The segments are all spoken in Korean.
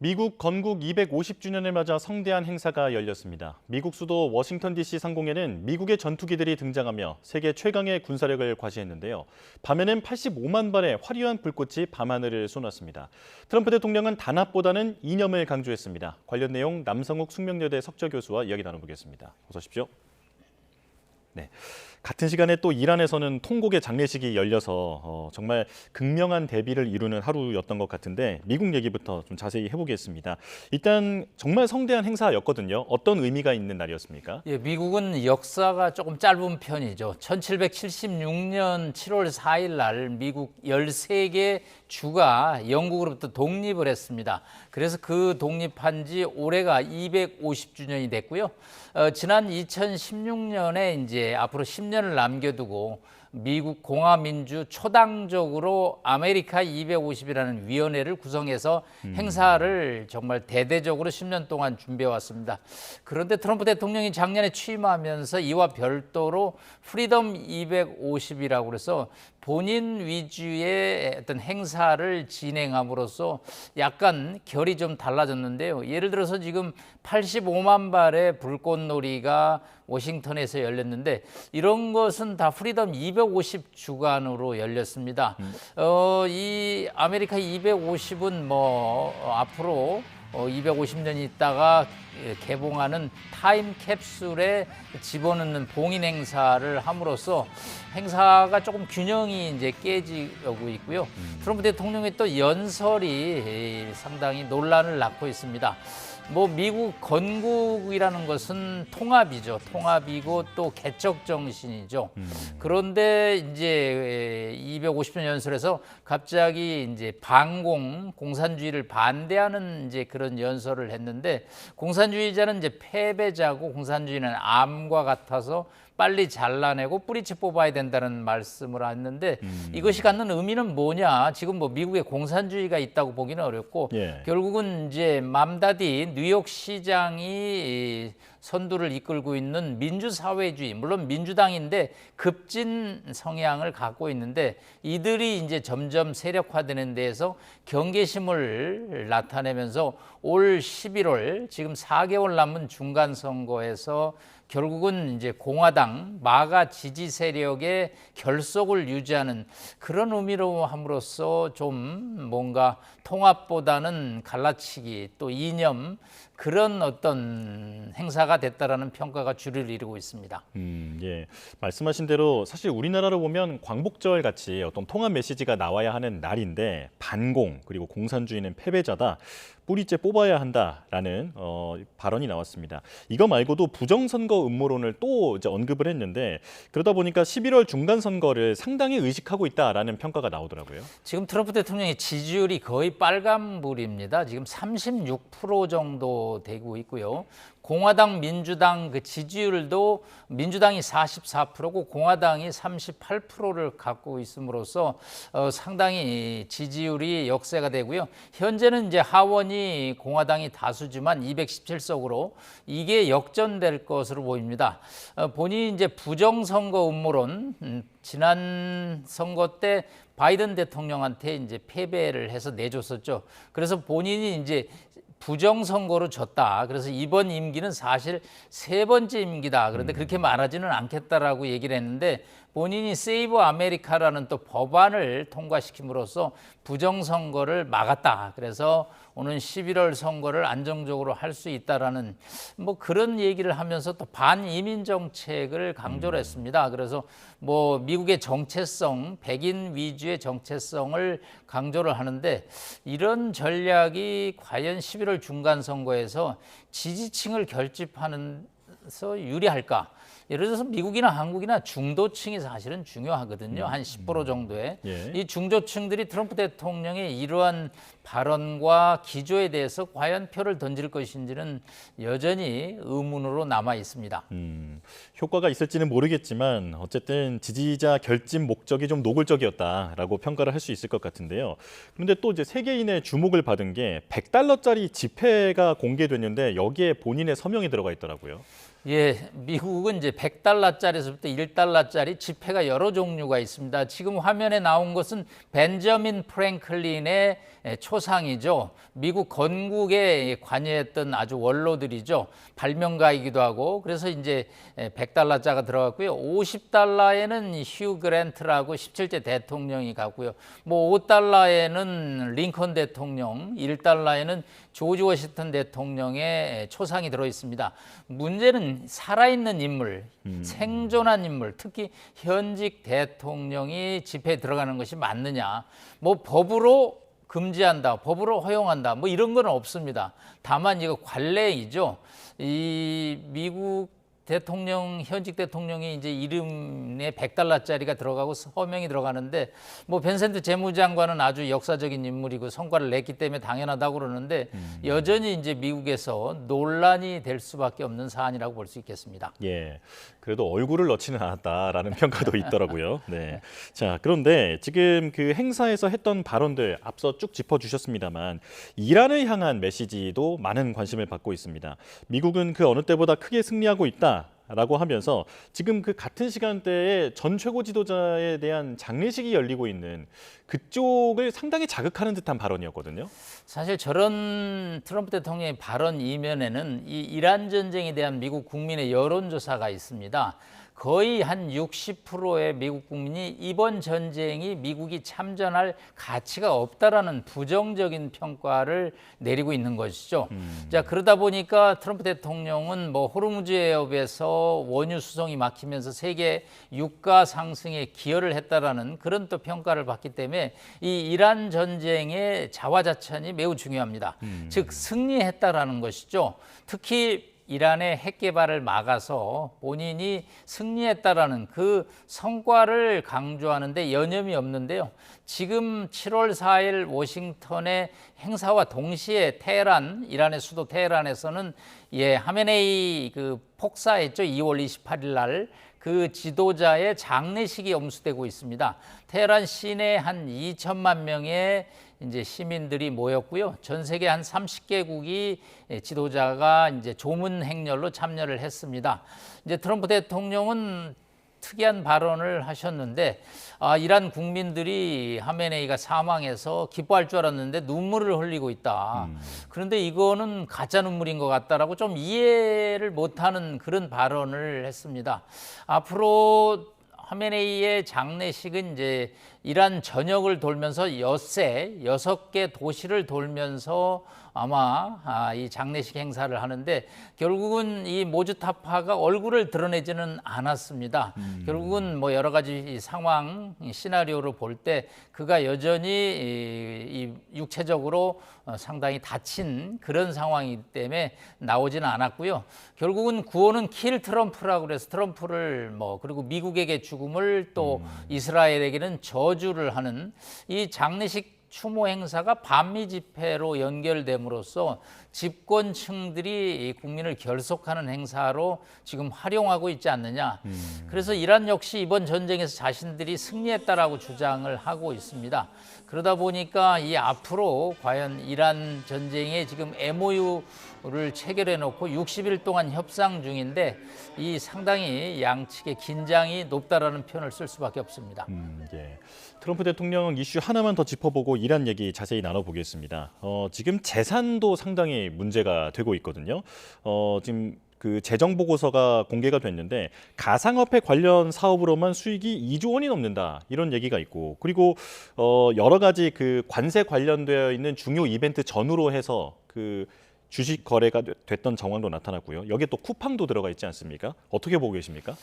미국 건국 250주년을 맞아 성대한 행사가 열렸습니다. 미국 수도 워싱턴 DC 상공에는 미국의 전투기들이 등장하며 세계 최강의 군사력을 과시했는데요. 밤에는 85만 발의 화려한 불꽃이 밤하늘을 쏘았습니다. 트럼프 대통령은 단합보다는 이념을 강조했습니다. 관련 내용 남성욱 숙명여대 석좌 교수와 이야기 나눠보겠습니다. 어서 오십시오. 네. 같은 시간에 또 이란에서는 통곡의 장례식이 열려서 정말 극명한 대비를 이루는 하루였던 것 같은데 미국 얘기부터 좀 자세히 해보겠습니다. 일단 정말 성대한 행사였거든요. 어떤 의미가 있는 날이었습니까? 예, 미국은 역사가 조금 짧은 편이죠. 1776년 7월 4일 날 미국 13개 주가 영국으로부터 독립을 했습니다. 그래서 그 독립한 지 올해가 250주년이 됐고요. 지난 2016년에 이제 앞으로 10년을 남겨두고 미국 공화민주 초당적으로 아메리카 250이라는 위원회를 구성해서 행사를 정말 대대적으로 10년 동안 준비해 왔습니다. 그런데 트럼프 대통령이 작년에 취임하면서 이와 별도로 프리덤 250이라고 그래서 본인 위주의 어떤 행사를 진행함으로써 약간 결이 좀 달라졌는데요. 예를 들어서 지금 85만 발의 불꽃놀이가 워싱턴에서 열렸는데 이런 것은 다 프리덤 250 주간으로 열렸습니다. 이 아메리카 250은 앞으로 250년 있다가 개봉하는 타임 캡슐에 집어넣는 봉인 행사를 함으로써 행사가 조금 균형이 이제 깨지고 있고요. 트럼프 대통령의 또 연설이 상당히 논란을 낳고 있습니다. 미국 건국이라는 것은 통합이죠. 통합이고 또 개척 정신이죠. 그런데 이제 250년 연설에서 갑자기 이제 공산주의를 반대하는 이제 그런 연설을 했는데 공산주의자는 이제 패배자고 공산주의는 암과 같아서 빨리 잘라내고 뿌리채 뽑아야 된다는 말씀을 했는데 이것이 갖는 의미는 뭐냐? 지금 미국에 공산주의가 있다고 보기는 어렵고 결국은 이제 맘다디 뉴욕 시장이 선두를 이끌고 있는 민주사회주의, 물론 민주당인데 급진 성향을 갖고 있는데 이들이 이제 점점 세력화되는 데에서 경계심을 나타내면서 올 11월 지금 4개월 남은 중간선거에서 결국은 이제 공화당 마가 지지 세력의 결속을 유지하는 그런 의미로 함으로써 좀 뭔가 통합보다는 갈라치기 또 이념 그런 어떤 행사가 됐다라는 평가가 주를 이루고 있습니다. 예, 말씀하신 대로 사실 우리나라로 보면 광복절 같이 어떤 통합 메시지가 나와야 하는 날인데 반공 그리고 공산주의는 패배자다. 뿌리째 뽑아야 한다라는 발언이 나왔습니다. 이거 말고도 부정선거 음모론을 또 이제 언급을 했는데 그러다 보니까 11월 중간선거를 상당히 의식하고 있다라는 평가가 나오더라고요. 지금 트럼프 대통령의 지지율이 거의 빨간불입니다. 지금 36% 정도 되고 있고요. 공화당, 민주당 그 지지율도 민주당이 44%고 공화당이 38%를 갖고 있음으로써 상당히 지지율이 역세가 되고요. 현재는 이제 하원이 공화당이 다수지만 217석으로 이게 역전될 것으로 보입니다. 본인이 이제 부정선거 음모론 지난 선거 때 바이든 대통령한테 이제 패배를 해서 내줬었죠. 그래서 본인이 이제 부정선거로 졌다. 그래서 이번 임기는 사실 세 번째 임기다. 그런데 그렇게 말하지는 않겠다라고 얘기를 했는데 본인이 세이브 아메리카라는 또 법안을 통과시킴으로써 부정선거를 막았다. 그래서 오는 11월 선거를 안정적으로 할 수 있다라는 그런 얘기를 하면서 또 반이민 정책을 강조를 했습니다. 그래서 미국의 정체성, 백인 위주의 정체성을 강조를 하는데 이런 전략이 과연 11월 중간 선거에서 지지층을 결집하면서 유리할까? 예를 들어서 미국이나 한국이나 중도층이 사실은 중요하거든요. 한 10% 정도의. 이 중도층들이 트럼프 대통령의 이러한 발언과 기조에 대해서 과연 표를 던질 것인지는 여전히 의문으로 남아 있습니다. 효과가 있을지는 모르겠지만 어쨌든 지지자 결집 목적이 좀 노골적이었다라고 평가를 할 수 있을 것 같은데요. 그런데 또 이제 세계인의 주목을 받은 게 $100짜리 지폐가 공개됐는데 여기에 본인의 서명이 들어가 있더라고요. 예, 미국은 이제 100달러짜리에서부터 1달러짜리 지폐가 여러 종류가 있습니다. 지금 화면에 나온 것은 벤저민 프랭클린의 초상이죠. 미국 건국에 관여했던 아주 원로들이죠. 발명가이기도 하고 그래서 이제 100달러짜리가 들어갔고요. 50달러에는 휴 그랜트라고 17대 대통령이 갔고요. 뭐 5달러에는 링컨 대통령, 1달러에는 조지 워싱턴 대통령의 초상이 들어 있습니다. 문제는 살아있는 인물, 생존한 인물, 특히 현직 대통령이 집회에 들어가는 것이 맞느냐. 뭐 법으로 금지한다, 법으로 허용한다, 뭐 이런 건 없습니다. 다만 이거 관례이죠. 이 미국 대통령, 현직 대통령이 이제 이름에 100달러짜리가 들어가고 서명이 들어가는데 뭐 벤센트 재무장관은 아주 역사적인 인물이고 성과를 냈기 때문에 당연하다고 그러는데 여전히 이제 미국에서 논란이 될 수밖에 없는 사안이라고 볼 수 있겠습니다. 예, 그래도 얼굴을 넣지는 않았다라는 평가도 있더라고요. 네. 자, 그런데 지금 그 행사에서 했던 발언들 앞서 쭉 짚어주셨습니다만 이란을 향한 메시지도 많은 관심을 받고 있습니다. 미국은 그 어느 때보다 크게 승리하고 있다라고 하면서 지금 그 같은 시간대에 전 최고 지도자에 대한 장례식이 열리고 있는 그쪽을 상당히 자극하는 듯한 발언이었거든요. 사실 저런 트럼프 대통령의 발언 이면에는 이 이란 전쟁에 대한 미국 국민의 여론조사가 있습니다. 거의 한 60%의 미국 국민이 이번 전쟁이 미국이 참전할 가치가 없다라는 부정적인 평가를 내리고 있는 것이죠. 자, 그러다 보니까 트럼프 대통령은 뭐 호르무즈 해협에서 원유 수송이 막히면서 세계 유가 상승에 기여를 했다라는 그런 또 평가를 받기 때문에 이 이란 전쟁의 자화자찬이 매우 중요합니다. 즉 승리했다라는 것이죠. 특히 이란의 핵 개발을 막아서 본인이 승리했다라는 그 성과를 강조하는데 여념이 없는데요. 지금 7월 4일 워싱턴의 행사와 동시에 테헤란, 이란의 수도 테헤란에서는 하메네이 그 폭사했죠. 2월 28일 날. 그 지도자의 장례식이 엄수되고 있습니다. 테헤란 시내 한 2천만 명의 이제 시민들이 모였고요. 전 세계 한 30개국이 지도자가 이제 조문 행렬로 참여를 했습니다. 이제 트럼프 대통령은 특이한 발언을 하셨는데 이란 국민들이 하메네이가 사망해서 기뻐할 줄 알았는데 눈물을 흘리고 있다. 그런데 이거는 가짜 눈물인 것 같다라고 좀 이해를 못하는 그런 발언을 했습니다. 앞으로 하메네이의 장례식은 이제 이란 전역을 돌면서 6개 도시를 돌면서 아마 이 장례식 행사를 하는데 결국은 이 모주타파가 얼굴을 드러내지는 않았습니다. 결국은 뭐 여러 가지 상황, 시나리오를 볼 때 그가 여전히 이 육체적으로 상당히 다친 그런 상황이기 때문에 나오지는 않았고요. 결국은 구호는 킬 트럼프라고 그래서 트럼프를 그리고 미국에게 죽음을 또 이스라엘에게는 저주를 하는 이 장례식 추모 행사가 반미 집회로 연결됨으로써 집권층들이 국민을 결속하는 행사로 지금 활용하고 있지 않느냐. 그래서 이란 역시 이번 전쟁에서 자신들이 승리했다라고 주장을 하고 있습니다. 그러다 보니까 이 앞으로 과연 이란 전쟁에 지금 MOU를 체결해 놓고 60일 동안 협상 중인데 이 상당히 양측의 긴장이 높다라는 표현을 쓸 수밖에 없습니다. 예. 트럼프 대통령 이슈 하나만 더 짚어보고 이란 얘기 자세히 나눠보겠습니다. 지금 재산도 상당히 문제가 되고 있거든요. 지금 그 재정 보고서가 공개가 됐는데 가상화폐 관련 사업으로만 수익이 2조 원이 넘는다 이런 얘기가 있고 그리고 여러 가지 그 관세 관련되어 있는 중요 이벤트 전후로 해서 그 주식 거래가 됐던 정황도 나타났고요. 여기에 또 쿠팡도 들어가 있지 않습니까? 어떻게 보고 계십니까?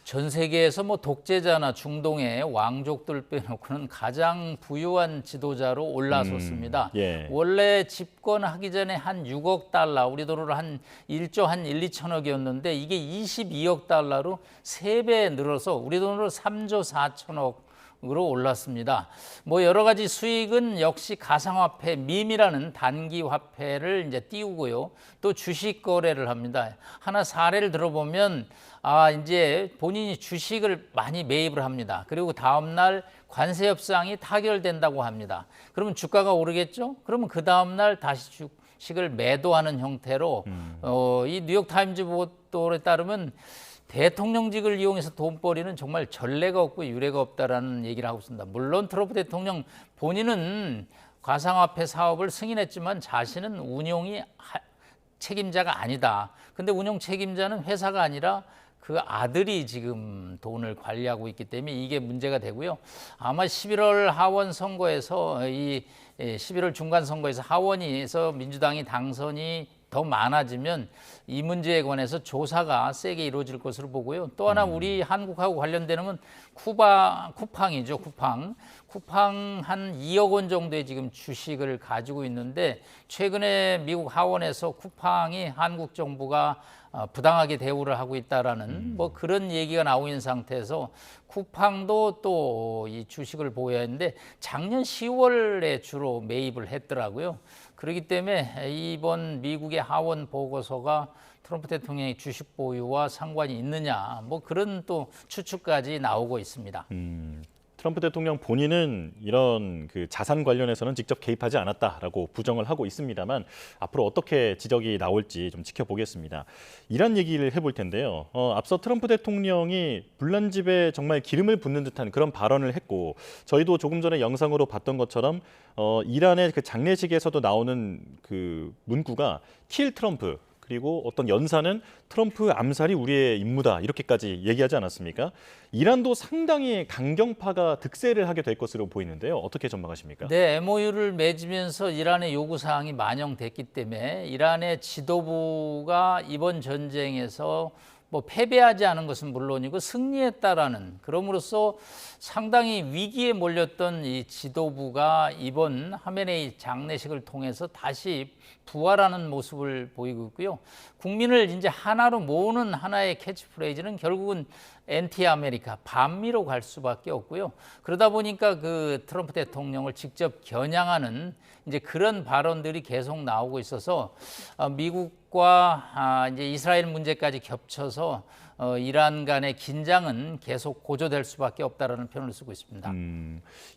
전 세계에서 독재자나 중동의 왕족들 빼놓고는 가장 부유한 지도자로 올라섰습니다. 예. 원래 집권하기 전에 한 6억 달러, 우리 돈으로 한 1조 한 1, 2천억이었는데 이게 22억 달러로 3배 늘어서 우리 돈으로 3조 4천억 으로 올랐습니다. 여러 가지 수익은 역시 가상화폐 밈이라는 단기 화폐를 이제 띄우고요. 또 주식 거래를 합니다. 하나 사례를 들어보면 이제 본인이 주식을 많이 매입을 합니다. 그리고 다음 날 관세 협상이 타결된다고 합니다. 그러면 주가가 오르겠죠? 그러면 그 다음 날 다시 주식을 매도하는 형태로 이 뉴욕타임즈 보도에 따르면 대통령직을 이용해서 돈벌이는 정말 전례가 없고 유례가 없다라는 얘기를 하고 있습니다. 물론 트럼프 대통령 본인은 가상화폐 사업을 승인했지만 자신은 운용이 책임자가 아니다. 근데 운용 책임자는 회사가 아니라 그 아들이 지금 돈을 관리하고 있기 때문에 이게 문제가 되고요. 아마 11월 하원 선거에서 11월 중간 선거에서 하원에서 민주당이 당선이 더 많아지면 이 문제에 관해서 조사가 세게 이루어질 것으로 보고요. 또 하나 우리 한국하고 관련되는 건 쿠팡이죠. 쿠팡 한 2억 원 정도의 지금 주식을 가지고 있는데 최근에 미국 하원에서 쿠팡이 한국 정부가 부당하게 대우를 하고 있다라는 뭐 그런 얘기가 나오고 있는 상태에서 쿠팡도 또 이 주식을 보유해야 하는데 작년 10월에 주로 매입을 했더라고요. 그렇기 때문에 이번 미국의 하원 보고서가 트럼프 대통령의 주식 보유와 상관이 있느냐 뭐 그런 또 추측까지 나오고 있습니다. 트럼프 대통령 본인은 이런 그 자산 관련해서는 직접 개입하지 않았다라고 부정을 하고 있습니다만 앞으로 어떻게 지적이 나올지 좀 지켜보겠습니다. 이런 얘기를 해볼 텐데요. 앞서 트럼프 대통령이 불난집에 정말 기름을 붓는 듯한 그런 발언을 했고 저희도 조금 전에 영상으로 봤던 것처럼 이란의 그 장례식에서도 나오는 그 문구가 킬 트럼프 그리고 어떤 연사는 트럼프 암살이 우리의 임무다 이렇게까지 얘기하지 않았습니까? 이란도 상당히 강경파가 득세를 하게 될 것으로 보이는데요. 어떻게 전망하십니까? 네, MOU를 맺으면서 이란의 요구사항이 반영됐기 때문에 이란의 지도부가 이번 전쟁에서 뭐 패배하지 않은 것은 물론이고 승리했다라는 그럼으로써 상당히 위기에 몰렸던 이 지도부가 이번 하메네이 장례식을 통해서 다시 부활하는 모습을 보이고 있고요. 국민을 이제 하나로 모으는 하나의 캐치프레이즈는 결국은 엔티 아메리카, 반미로 갈 수밖에 없고요. 그러다 보니까 그 트럼프 대통령을 직접 겨냥하는 이제 그런 발언들이 계속 나오고 있어서 미국과 이제 이스라엘 문제까지 겹쳐서 이란 간의 긴장은 계속 고조될 수밖에 없다라는 표현을 쓰고 있습니다.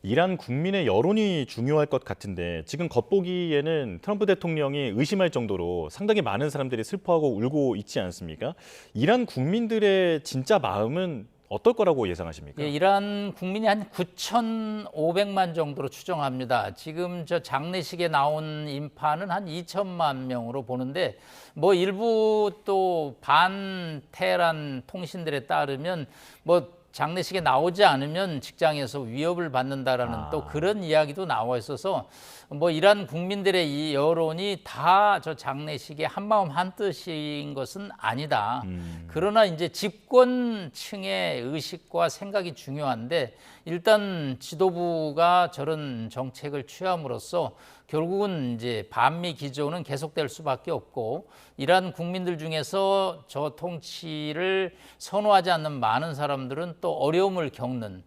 이란 국민의 여론이 중요할 것 같은데 지금 겉보기에는 트럼프 대통령이 의심할 정도로 상당히 많은 사람들이 슬퍼하고 울고 있지 않습니까? 이란 국민들의 진짜 마음은 어떨 거라고 예상하십니까? 예, 이란 국민이 한 9,500만 정도로 추정합니다. 지금 저 장례식에 나온 인파는 한 2천만 명으로 보는데 뭐 일부 또 반테헤란 통신들에 따르면 뭐 장례식에 나오지 않으면 직장에서 위협을 받는다라는 또 그런 이야기도 나와 있어서 뭐 이란 국민들의 이 여론이 다 저 장례식에 한마음 한뜻인 것은 아니다. 그러나 이제 집권층의 의식과 생각이 중요한데 일단 지도부가 저런 정책을 취함으로써 결국은 이제 반미 기조는 계속될 수밖에 없고 이란 국민들 중에서 저 통치를 선호하지 않는 많은 사람들은 또 어려움을 겪는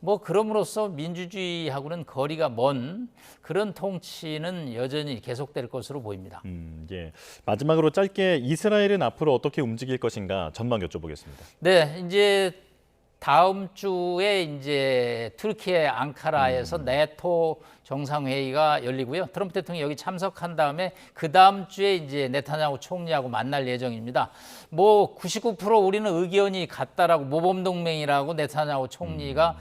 뭐 그럼으로써 민주주의하고는 거리가 먼 그런 통치는 여전히 계속될 것으로 보입니다. 예. 마지막으로 짧게 이스라엘은 앞으로 어떻게 움직일 것인가 전망 여쭤보겠습니다. 네, 이제 다음 주에 이제 터키의 앙카라에서 네토 정상회의가 열리고요. 트럼프 대통령이 여기 참석한 다음에 그 다음 주에 이제 네타냐후 총리하고 만날 예정입니다. 뭐 99% 우리는 의견이 같다라고 모범동맹이라고 네타냐후 총리가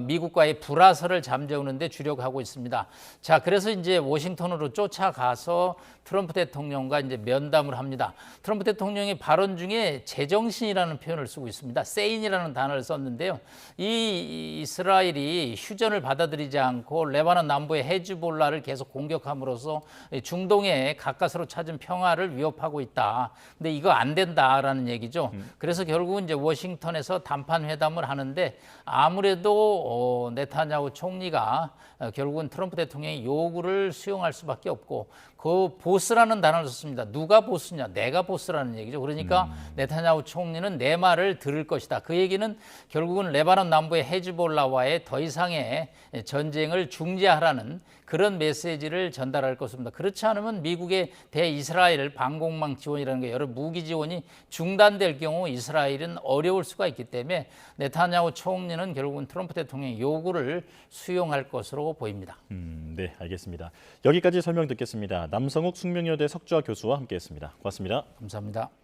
미국과의 불화설을 잠재우는 데 주력하고 있습니다. 자, 그래서 이제 워싱턴으로 쫓아가서 트럼프 대통령과 이제 면담을 합니다. 트럼프 대통령의 발언 중에 제정신이라는 표현을 쓰고 있습니다. 세인이라는 단어를 썼는데요. 이 이스라엘이 휴전을 받아들이지 않고 레바논 남부의 헤즈볼라를 계속 공격함으로써 중동에 가까스로 찾은 평화를 위협하고 있다. 근데 이거 안 된다라는 얘기죠. 그래서 결국은 이제 워싱턴에서 담판 회담을 하는데 아무래도 네타냐후 총리가 결국은 트럼프 대통령의 요구를 수용할 수밖에 없고 그 보스라는 단어를 썼습니다. 누가 보스냐? 내가 보스라는 얘기죠. 그러니까 네타냐후 총리는 내 말을 들을 것이다. 그 얘기는 결국은 레바논 남부의 헤즈볼라와의 더 이상의 전쟁을 중지하라는 하는 그런 메시지를 전달할 것입니다. 그렇지 않으면 미국의 대이스라엘 방공망 지원이라는 게 여러 무기 지원이 중단될 경우 이스라엘은 어려울 수가 있기 때문에 네타냐후 총리는 결국은 트럼프 대통령의 요구를 수용할 것으로 보입니다. 네, 알겠습니다. 여기까지 설명 듣겠습니다. 남성욱 숙명여대 석좌 교수와 함께했습니다. 고맙습니다. 감사합니다.